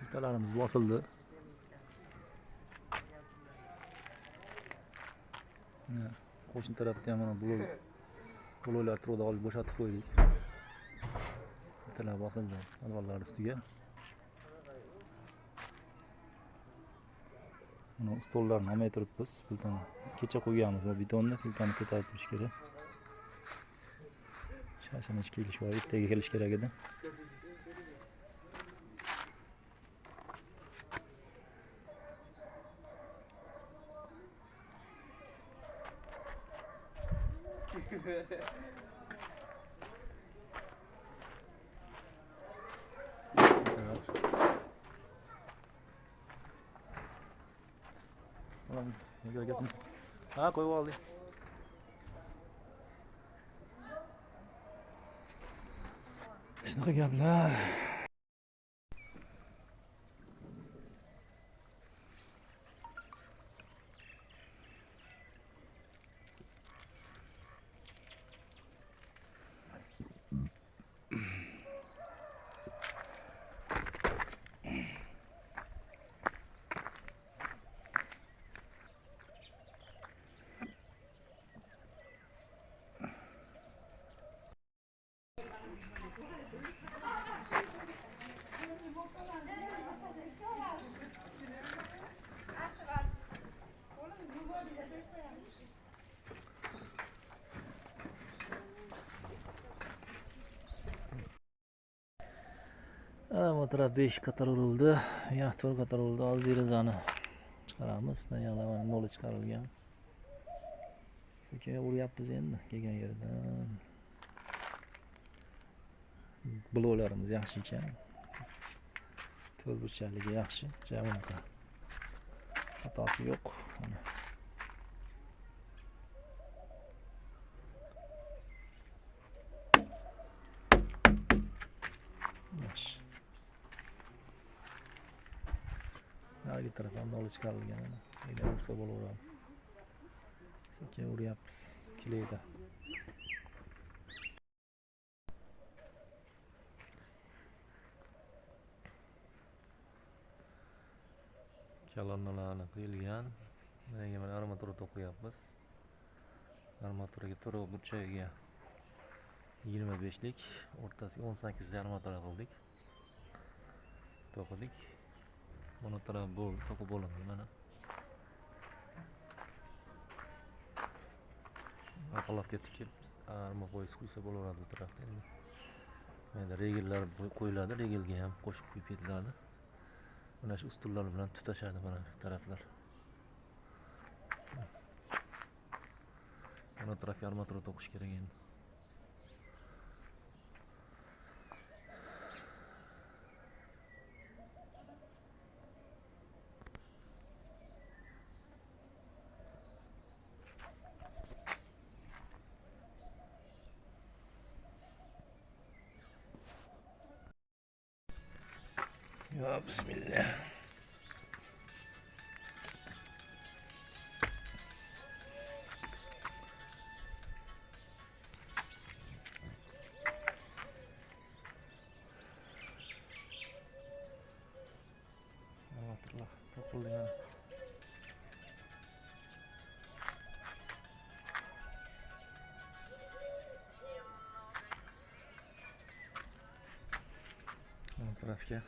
Plitalarimiz bosildi. Qo'shni tarafda ham mana bloklar turuvda olib bo'shatib qo'ydik. Plitalar bosildi alvonlar ustiga. Mana stollarni olmay turibmiz. Plitani kecha qo'yganmiz va betonni plitani ko'tarib turish kerak. Shashinish kelish va ertaga kelish kerak edi. Ha, qo'yib oldik. Shunaqa gaplar. Motor 5 qator urildi. Yaxtor qator urildi. Hozir derazani chiqaramiz. Yangi noli chiqarilgan. Sekin uryapmiz endi kelgan yerdan. Bloklarimiz yaxshi ekan. To'rtburchakligi yaxshi. Jamoa xatosi yo'q. Mana narigi tarafdan noli chiqarilgan. Endi ursa bo'laveradi. Sekin uryapmiz. Kilayda. Kolonnalarni qo'yilgan. Mana armatura to'qiyapmiz. Armaturaga to'g'ri burchagiga 25 lik, o'rtasiga 18 lik armatura qildik. To'qidik. Buni taraf to'qib bo'lindi mana. Arqalabga tikib arma poyiz quysa bo'laveradi bu tarafda endi. Menda regellar qo'yiladi, regelga ham qo'shib qo'yib ketiladi. Mana shu ustunlar bilan tutashadi mana shu taraflar. Mana tarafga armatura to'qish kerak endi. Ya bismillah. Armaturlar to'qilgan. Bu tarafga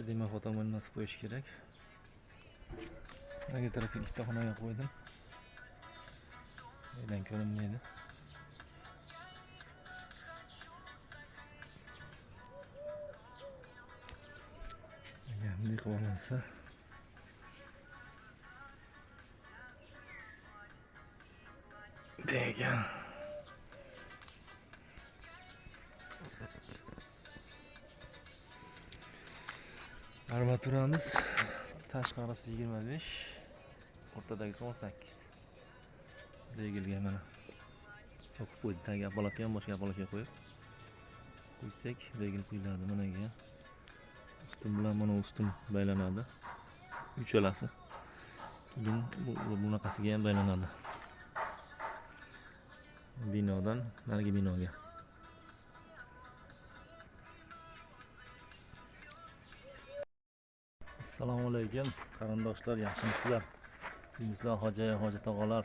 Dima fotomonini nasib qo'yish kerak. Nagi tarafga ikkita xonaga qo'ydim. Uydan ko'rinmaydi. Bunday qilib olinsa degan. Armaturamiz tashqarisi 25, o'rtadagisi 18. Regilga mana to'qib qo'ydik. Tagiga appalatga ham boshqa appalatga qo'yib qo'ysak, regil qo'yiladi managa. Ustun bilan mana ustun baylanadi. Uchalasi. Keyin bunaqasiga ham baylanadi. Binodan narigi binoga. Assalomu alaykum qarindoshlar, yaxshimisizlar? Sizlar hoji tog'alar.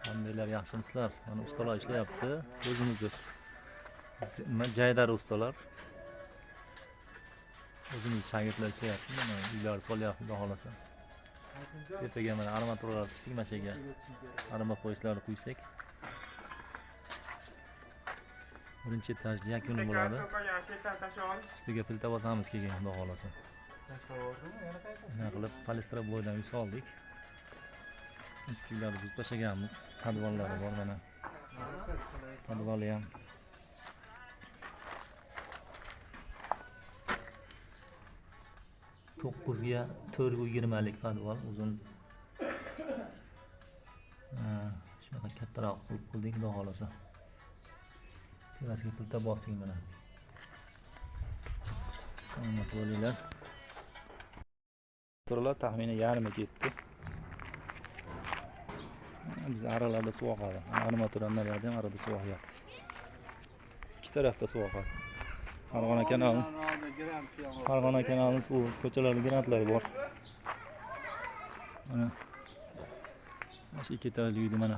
Qandaylar, yaxshimisizlar? Mana ustalar ishlayapti. O'zimizni jaydar ustalar. O'zimiz shogirdlar ishlayapti. Mana uylar solyapti, xudo xolasa. Ertaga mana armaturalar tigmashiga arma poyezlarni quysak, birinchi etajni yakuni bo'ladi. Ustiga pilta bosamiz keyin, xudo xolasa. Nima qilib palestra bo'ydan uy soldik. Eskilarni buzib tashlaganmiz. Podvallari bor mana. Podvali ham. To'qqizga 420 lik podval uzun. Shunaqa kattaroq qilib qildik, xudo xolasa. Terasiga pilta bosdik mana. Salomat bo'linglar. Turlar taxminan yarmi ketdi. Biz aralarda suv oqadi. Armaturalardan ham arada suv oqyapti. Ikki tarafda suv oqadi. Farg'ona kanali suv ko'chalarida grantlari bor. Mana shu ikki etajli uyni mana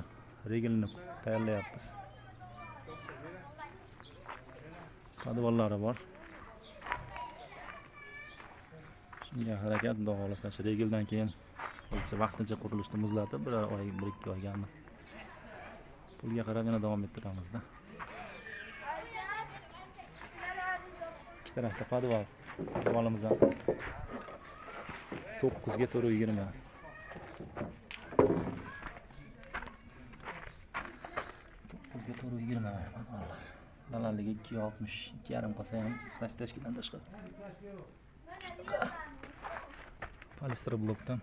regelni tayyorlayapmiz. Podvallari bor. Shunga harakat, xudo xolasa, shu regeldan keyin hozircha vaqtincha qurilishni muzlatib, 1 oy, 1-2 oygami pulga qarab yana davom ettiramizda. Ikki tarafda podval. Podvalimiz ham 9 ga 420. 9 ga 420 podvallar. Balandligi 260, 2,5 qolsa ham tashkildan tashqari. Palestra blokdan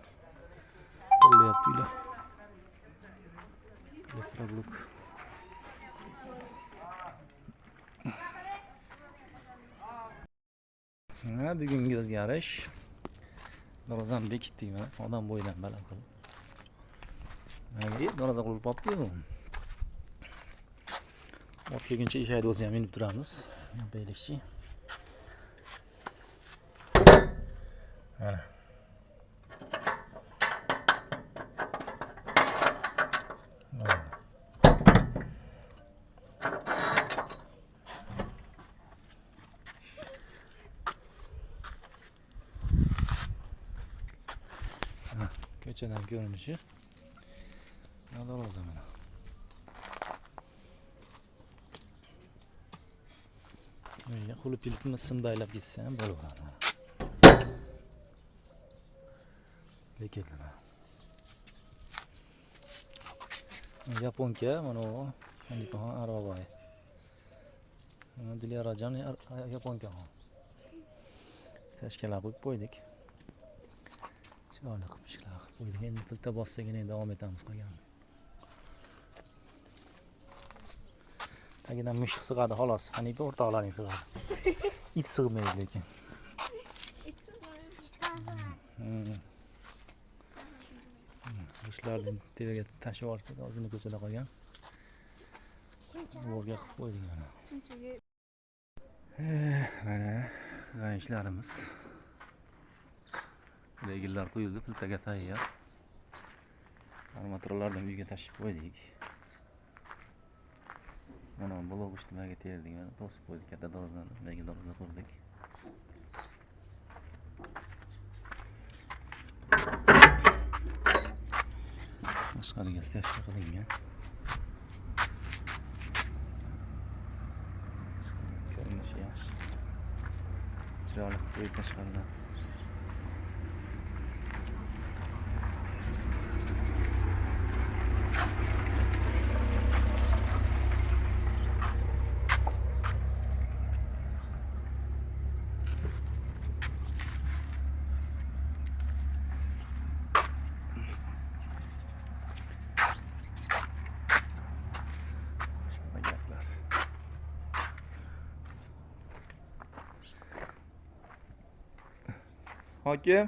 qurilyapti uylar. Palestra blok. Bugungi o'zgarish. Darvozani bekitdik mana, odam bo'yidan baland qilib. Mana darvoza qilib topdik-ku. Vaqt kelguncha ish haydovchi ham minib turamiz. Beylikchi. Mana. Ko'chadan ko'rinishi. Darvoza mana. Menga qulib ilibmi simbaylab ketsa ham bo'laveradi. Lekin Yaponka mana bu Nikoh Arovoy. Dilyarajon Yaponka. Tashkilab qo'ydik. Chiroyli qilib ishlar qilib qo'ydik. Endi pilta bossagina davom etamiz qolgan. Tagidan mushuk sig'adi xolos. Hanifa o'rtoqlaring sig'adi. It sig'maydi lekin. It sig'maydi. Ishlarni tevaga tashib yuborsak, o'zini ko'chada qolgan. O'rga qilib qo'ydik mana. Mana ishlarimiz. Regellar qo'yildi, piltaga tayyor. Armaturalarni uyga tashib qo'ydik. Mana blok ijtimoiga terdik, mana to'sib qo'ydik katta darvozani, unga darvoza qurdik. Tashqariga stashka qilingan. Ko'rinishi yaxshi. Chiroyli qilib qo'yib tashqaridan. Hokim